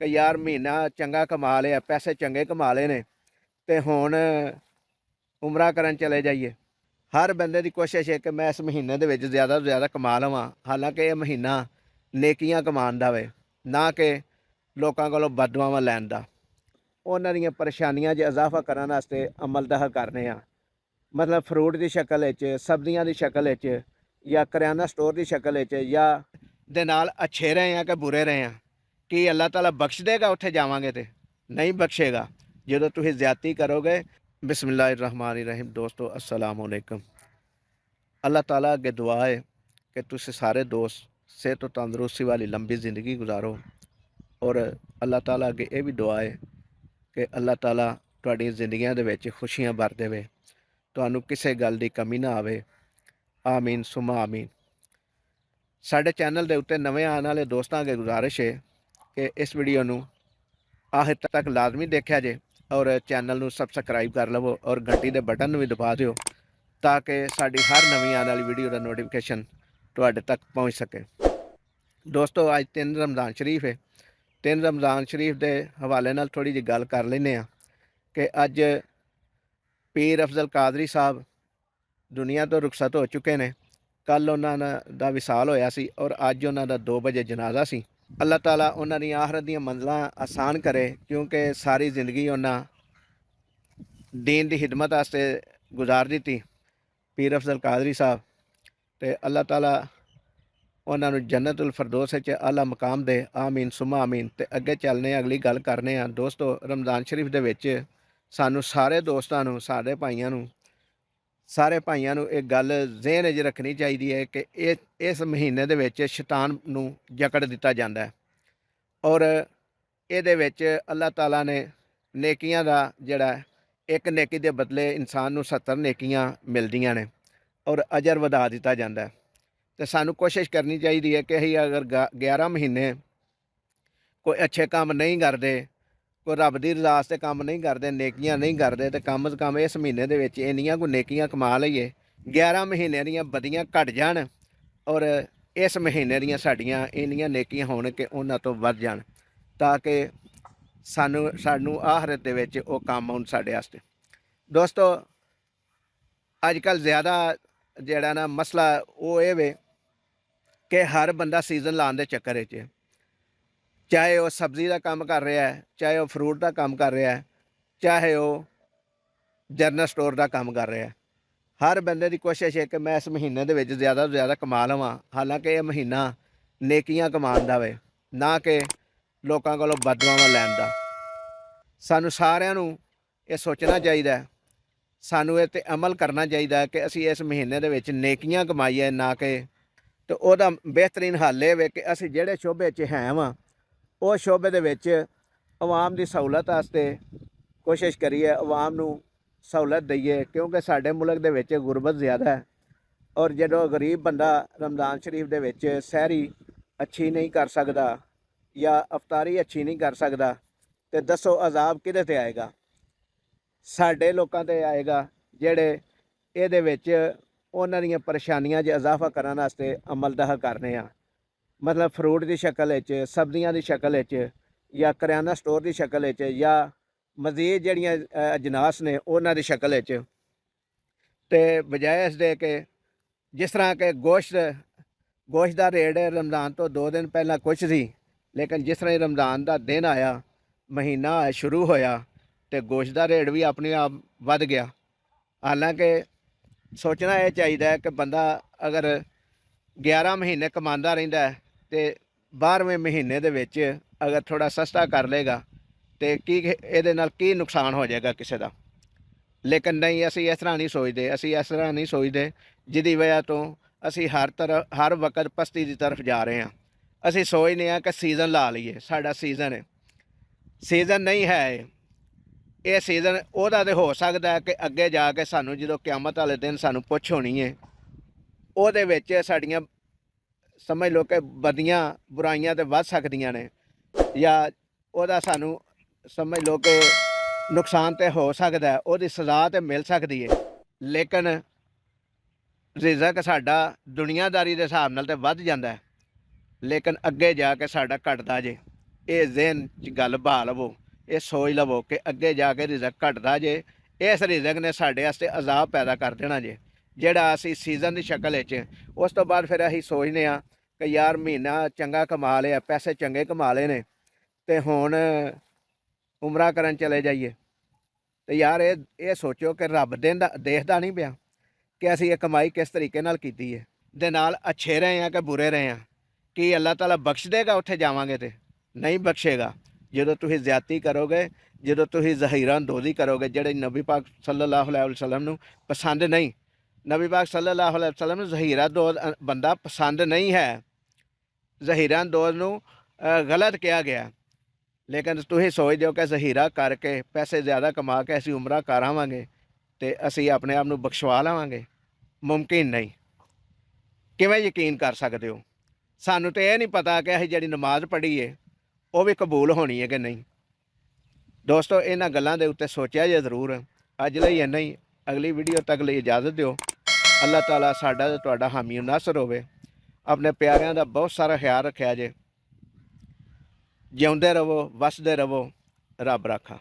कि यार महीना चंगा कमा लिया, पैसे चंगे कमा लए ने ते हुण उमरा करन चले जाइए। हर बंदे की कोशिश है कि मैं इस महीने दे विच ज़्यादा तो ज़्यादा कमा लवां, हालांकि यह महीना नेकियां कमाउण दा वे, ना कि लोकां कोलों बददुआवां लैण दा। उन्हां दीयां परेशानियां 'च इजाफा करन वास्ते अमलदह करने आ। मतलब फ्रूट की शक्ल च, सब्जियां की शक्ल च, या करियाना स्टोर की शक्ल च, या दे नाल अच्छे रहे हैं कि बुरे रहे हैं। कि अल्लाह ताला बख्श देगा उत्थे जावांगे ते? नहीं बख्शेगा जो तुसीं ज़्यादती करोगे। बिस्मिल्लाहिर्रहमानिर्रहीम। दोस्तों अस्सलाम वालेकुम। अल्लाह ताला अगे दुआ है कि तुसीं सारे दोस्त सेहत तंदुरुस्ती वाली लंबी ज़िंदगी गुजारो, और अल्लाह ताला अगे ये भी दुआ है कि अल्लाह ताला तुहाडी जिंदगियां दे विच खुशियां भर देवे, तुहानूं किसी गल की कमी ना आवे। आमीन सुमा आमीन। साडे चैनल के उत्ते नवे आने वाले दोस्तों अगे गुजारिश है कि इस वीडियो नूं आखिर तक लाजमी देखा जे, और चैनल नूं सबसक्राइब कर लवो और घंटी के बटन नूं भी दबा दिओ, ताकि साडी हर नवीं आने वाली वीडियो का नोटिफिकेशन तुहाडे तक पहुँच सके। दोस्तों अज 3 रमज़ान शरीफ है। 3 रमज़ान शरीफ के हवाले नाल थोड़ी जी गल कर लैंदे आ कि अज पीर अफजल कादरी साहब दुनिया तो रुखसत हो चुके हैं। कल उन्होंने दा विसाल होया सी और अज उन्हों दा 2 बजे जनाजा सी। अल्लाह ताला उन्हों दी आखिरत दी मंजिलां आसान करे, क्योंकि सारी जिंदगी उन्हें दीन की खिदमत वास्ते गुजार दी। पीर अफजल कादरी साहब ते अल्लाह ताला उन्होंने जन्नतुल फिरदौस च आला मकाम दे। आमीन सुमा आमीन। ते अगे चलने अगली गल करने आ। दोस्तों रमज़ान शरीफ दे विच सानू सारे दोस्तां नूं, सारे भाइयां नूं, सारे भाइयों नूं एक गल ज़हन च रखनी चाहिए है कि इस महीने दे विच शैतान नूं जकड़ दिता जाता है, और इहदे विच अल्लाह ताला ने नेकियां दा जिहड़ा एक नेकी दे बदले इंसान नूं 70 नेकियां मिलदियां ने, और अजर वधा दिता जाता है। तो सानू कोशिश करनी चाहिए है कि असीं अगर 11 महीने कोई अच्छे काम नहीं करते, कोई रब की रज़ा वास्ते काम नहीं करते, नेकियां नहीं करते, तो कम से कम इस महीने दे विच इन्नियां कोई नेकियां कमा लईए, 11 महीने दियां बदियां घट जाण, और इस महीने दियां साडियां इन्नियां नेकियां होण कि उन्हां तो वध जाण, ताकि सानू आखिरत दे विच ओह काम आउण साडे वास्ते। दोस्तों अजकल ज़्यादा जिहड़ा ना मसला ओह इह वे कि हर बंदा सीज़न लाने के चक्कर च, चाहे वह सब्जी का काम कर रहा है, चाहे वह फ्रूट का काम कर रहा है, चाहे वह जनरल स्टोर का काम कर रहा है। हर बंदे की कोशिश है कि मैं इस महीने दे विच ज़्यादा तो ज़्यादा कमा लवां, हालांकि यह महीना नेकियां कमाउण दा वे, ना कि लोकां कोलों बददुआवां लैण दा। सानू सारिआं नूं ये सोचना चाहिए, सानू इह ते अमल करना चाहिए कि असीं इस महीने दे विच नेकियां कमाईए, ना कि तो ਉਹਦਾ बेहतरीन हल ਇਹ ਵੇ कि ਅਸੀਂ ਜਿਹੜੇ ਸ਼ੋਬੇ 'ਚ ਹੈ ਵਾਂ ਉਹ ਸ਼ੋਬੇ ਦੇ ਵਿੱਚ ਆਵਾਮ ਦੀ ਸਹੂਲਤ ਵਾਸਤੇ ਕੋਸ਼ਿਸ਼ ਕਰੀਏ, ਆਵਾਮ ਨੂੰ सहूलत दईए, क्योंकि साडे मुल्क दे विच गुरबत ज़्यादा है, और जो गरीब बंदा रमज़ान शरीफ दे विच सहरी अच्छी नहीं कर सकता या अफतारी अच्छी नहीं कर सकता, तो दसो अजाब किहदे ते आएगा? साडे लोकां ते आएगा जिहड़े इहदे विच उन्हां दीयां परेशानियां 'च इजाफा करन वास्ते अमलदह करने आ। मतलब फ्रूट की शक्ल च, सब्जियां की शक्ल च, या करियाना स्टोर की शक्ल च, या मजीद जड़ियाँ अजनास ने उन्हां दी शक्ल च, ते बजाय इस दे कि जिस तरह के गोश्त का रेट रमज़ान तो 2 दिन पहला कुछ सी, लेकिन जिस तरह रमज़ान का दिन आया, महीना शुरू होया, तो गोश्त का रेट भी अपने आप वध गया। हालांकि सोचना यह चाहिए कि बंदा अगर 11 महीने कमांदा रहिंदा है, तो 12वें महीने दे विच अगर थोड़ा सस्ता कर लेगा, तो की इहदे नाल की नुकसान हो जाएगा किसी का? लेकिन नहीं, असी इस तरह नहीं सोचते। असी इस तरह नहीं सोचते जिहदी वजह तो असी हर वक्त पस्ती की तरफ जा रहे हैं। असी सोचते हैं कि सीज़न ला लीए, साडा सीज़न है। सीज़न नहीं है ये सीज़न ओहदा तो हो सकता है कि अगे जाके सानू जो क्यामत वाले दिन सानू पुछ होनी है, ਉਹਦੇ ਵਿੱਚ ਸਾਡੀਆਂ समझ लो कि बदियां बुराइयां तो वध सकदियां ने, या ਉਹਦਾ सानू समझ लो कि नुकसान तो हो सकता है, ਉਹਦੀ सज़ा तो मिल सकती है, लेकिन रिज़क साडा दुनियादारी के हिसाब नाल तो वध जांदा है, लेकिन अगे जाके साडा घटदा जे। ਇਹ ਜ਼ਿਹਨ 'ਚ ਗੱਲ ਬਹਾ ਲਵੋ, ਇਹ ਸੋਚ ਲਵੋ ਕਿ ਅੱਗੇ ਜਾ ਕੇ ਰਿਜ਼ਕ ਘਟਦਾ ਜੇ, ਇਸ ਰਿਜ਼ਕ ਨੇ ਸਾਡੇ ਵਾਸਤੇ ਅਜ਼ਾਬ ਪੈਦਾ ਕਰ ਦੇਣਾ ਜੇ, ਜਿਹੜਾ ਅਸੀਂ ਸੀਜ਼ਨ ਦੀ ਸ਼ਕਲ ਵਿੱਚ। ਉਸ ਤੋਂ ਬਾਅਦ ਫਿਰ ਅਸੀਂ ਸੋਚਦੇ ਹਾਂ ਕਿ ਯਾਰ ਮਹੀਨਾ ਚੰਗਾ ਕਮਾ ਲਿਆ, ਪੈਸੇ ਚੰਗੇ ਕਮਾ ਲਏ ਨੇ, ਤੇ ਹੁਣ ਉਮਰਾ ਕਰਨ ਚਲੇ ਜਾਈਏ। ਤੇ ਯਾਰ ਇਹ ਸੋਚੋ ਕਿ ਰੱਬ ਦੇਖਦਾ ਨਹੀਂ ਪਿਆ ਕਿ ਅਸੀਂ ਇਹ ਕਮਾਈ ਕਿਸ ਤਰੀਕੇ ਨਾਲ ਕੀਤੀ ਹੈ, ਦੇ ਨਾਲ ਅੱਛੇ ਰਹੇ ਹਾਂ ਕਿ ਬੁਰੇ ਰਹੇ ਹਾਂ। ਕੀ ਅੱਲਾਹ ਤਾਲਾ ਬਖਸ਼ ਦੇਗਾ ਉੱਥੇ ਜਾਵਾਂਗੇ? ਤੇ ਨਹੀਂ ਬਖਸ਼ੇਗਾ। ਜਦੋਂ ਤੁਸੀਂ ਜ਼ਿਆਦਤੀ ਕਰੋਗੇ, ਜਦੋਂ ਤੁਸੀਂ ਜ਼ਹੀਰਾਂ ਦੋਜ਼ੀ ਕਰੋਗੇ, ਜਿਹੜੇ ਨਬੀ ਪਾਕ ਸੱਲੱਲਾਹੁ ਅਲੈਹਿ ਵਸੱਲਮ ਨੂੰ ਪਸੰਦ ਨਹੀਂ। ਨਬੀ ਪਾਕ ਸੱਲੱਲਾਹੁ ਅਲੈਹਿ ਵਸੱਲਮ ਨੂੰ ਜ਼ਹੀਰਾ ਦੋਜ਼ ਬੰਦਾ ਪਸੰਦ ਨਹੀਂ ਹੈ। ਜ਼ਹੀਰਾਂ ਦੋਜ਼ ਨੂੰ ਗਲਤ ਕਿਹਾ ਗਿਆ। ਲੇਕਿਨ ਤੁਸੀਂ ਸੋਚਦੇ ਹੋ ਕਿ ਜ਼ਹੀਰਾ ਕਰਕੇ ਪੈਸੇ ਜ਼ਿਆਦਾ ਕਮਾ ਕੇ ਅਸੀਂ ਉਮਰਾ ਕਰ ਆਵਾਂਗੇ ਤੇ ਅਸੀਂ ਆਪਣੇ ਆਪ ਨੂੰ ਬਖਸ਼ਵਾ ਲਵਾਂਗੇ? ਮੁਮਕਿਨ ਨਹੀਂ। ਕਿਵੇਂ ਯਕੀਨ ਕਰ ਸਕਦੇ ਹੋ? ਸਾਨੂੰ ਤਾਂ ਇਹ ਨਹੀਂ ਪਤਾ ਕਿ ਅਸੀਂ ਜਿਹੜੀ ਨਮਾਜ਼ ਪੜ੍ਹੀ ਹੈ ਉਹ ਵੀ ਕਬੂਲ ਹੋਣੀ ਹੈ ਕਿ ਨਹੀਂ। ਦੋਸਤੋ, ਇਹਨਾਂ ਗੱਲਾਂ ਦੇ ਉੱਤੇ ਸੋਚਿਆ ਜੇ ਜ਼ਰੂਰ। ਅੱਜ ਲਈ ਇੰਨਾ ਹੀ। ਅਗਲੀ ਵੀਡੀਓ ਤੱਕ ਲਈ ਇਜਾਜ਼ਤ ਦਿਓ। ਅੱਲਾਹ ਤਾਲਾ ਸਾਡਾ ਤੇ ਤੁਹਾਡਾ ਹਾਮੀ ਨਾਸਰ ਹੋਵੇ। ਆਪਣੇ ਪਿਆਰਿਆਂ ਦਾ ਬਹੁਤ ਸਾਰਾ ਖਿਆਲ ਰੱਖਿਆ ਜੇ। ਜਿਉਂਦੇ ਰਹੋ, ਵਸਦੇ ਰਹੋ। ਰੱਬ ਰਾਖਾ।